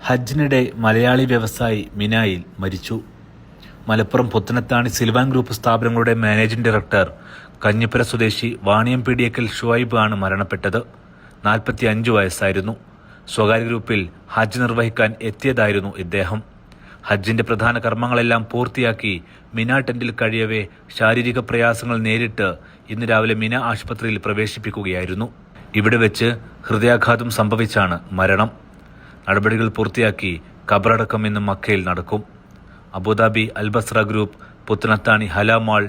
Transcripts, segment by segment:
ഹജ്ജിനിടെ മലയാളി വ്യവസായി മിനായിൽ മരിച്ചു. Malappuram Puthanathani Silvan group സ്ഥാപനങ്ങളുടെ മാനേജിംഗ് ഡയറക്ടർ കഞ്ഞിപ്പുര സ്വദേശി വാണിയംപീടിയക്കൽ ഷുഐബ് ആണ് മരണപ്പെട്ടത്. 45 വയസ്സായിരുന്നു. സ്വകാര്യ ഗ്രൂപ്പിൽ ഹജ്ജ് നിർവഹിക്കാൻ എത്തിയതായിരുന്നു ഇദ്ദേഹം. ഹജ്ജിന്റെ പ്രധാന കർമ്മങ്ങളെല്ലാം പൂർത്തിയാക്കി മിന ടെന്റിൽ കഴിയവേ ശാരീരിക പ്രയാസങ്ങൾ നേരിട്ട് ഇന്ന് രാവിലെ മിന ആശുപത്രിയിൽ പ്രവേശിപ്പിക്കുകയായിരുന്നു. ഇവിടെ വെച്ച് ഹൃദയാഘാതം സംഭവിച്ചാണ് മരണം. നടപടികൾ പൂർത്തിയാക്കി ഖബറടക്കം ഇന്ന് മക്കയിൽ നടക്കും. അബുദാബി അൽബസ്ര ഗ്രൂപ്പ്, പുത്തനത്താണി ഹലാമാൾ,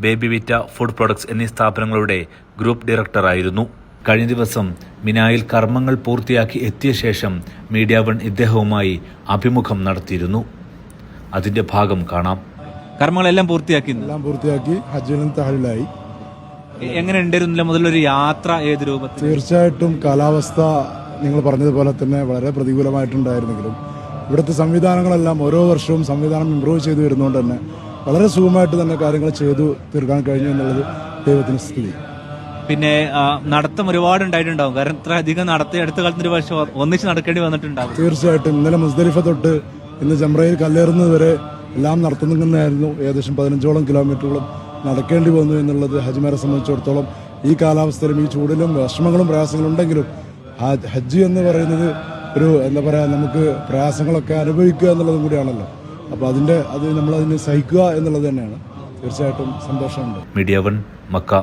ബേബി വിറ്റ ഫുഡ് പ്രൊഡക്ട്സ് എന്നീ സ്ഥാപനങ്ങളുടെ ഗ്രൂപ്പ് ഡയറക്ടറായിരുന്നു. കഴിഞ്ഞ ദിവസം മിനായിൽ കർമ്മങ്ങൾ പൂർത്തിയാക്കി എത്തിയ ശേഷം മീഡിയ വൺ ഇദ്ദേഹവുമായി അഭിമുഖം നടത്തിയിരുന്നു. അതിന്റെ ഭാഗം കാണാം. കർമ്മങ്ങളെല്ലാം പൂർത്തിയാക്കി ഹജ്ജിനും തഹലിലായി. എങ്ങനെ ഉണ്ടായിരുന്നില്ല മുതലൊരു യാത്ര ഏത് രൂപത്തിൽ? തീർച്ചയായിട്ടും കാലാവസ്ഥ നിങ്ങൾ പറഞ്ഞതുപോലെ തന്നെ വളരെ പ്രതികൂലമായിട്ടുണ്ടായിരുന്നെങ്കിലും ഇവിടുത്തെ സംവിധാനങ്ങളെല്ലാം ഓരോ വർഷവും സംവിധാനം ഇംപ്രൂവ് ചെയ്തു വരുന്നതുകൊണ്ട് തന്നെ വളരെ സുഖമായിട്ട് തന്നെ കാര്യങ്ങൾ ചെയ്തു തീർക്കാൻ കഴിഞ്ഞു എന്നുള്ളത് ദൈവത്തിന് സ്തുതി. പിന്നെ നടത്തം ഒരുപാട് ഉണ്ടായിട്ടുണ്ടാവും, കാരണം ഇത്ര അധികം നടത്തി അടുത്ത കാലത്ത് ഒരു വർഷം ഒന്നിച്ച് നടക്കേണ്ടി വന്നിട്ടുണ്ടാവും. തീർച്ചയായിട്ടും ഇന്നലെ മുസ്ദലിഫ തൊട്ട് ഇന്ന് ജംറയിൽ കല്ലേറുന്നത് വരെ എല്ലാം നടത്തുന്നതായിരുന്നു. ഏകദേശം 15ഓളം കിലോമീറ്ററുകളും നടക്കേണ്ടി വന്നു എന്നുള്ളത് ഹജ്ജിമാരെ സംബന്ധിച്ചിടത്തോളം ഈ കാലാവസ്ഥയിലും ഈ ചൂടിലും വിഷമങ്ങളും പ്രയാസങ്ങളും ഉണ്ടെങ്കിലും ഹജ്ജ് എന്ന് പറയുന്നത് ഒരു എന്താ പറയുക, നമുക്ക് പ്രയാസങ്ങളൊക്കെ അനുഭവിക്കുക എന്നുള്ളതും കൂടിയാണല്ലോ. അപ്പോൾ നമ്മളതിനെ സഹിക്കുക എന്നുള്ളത് തന്നെയാണ്. തീർച്ചയായിട്ടും സന്തോഷമുണ്ട്. മീഡിയ വൺ, മക്ക.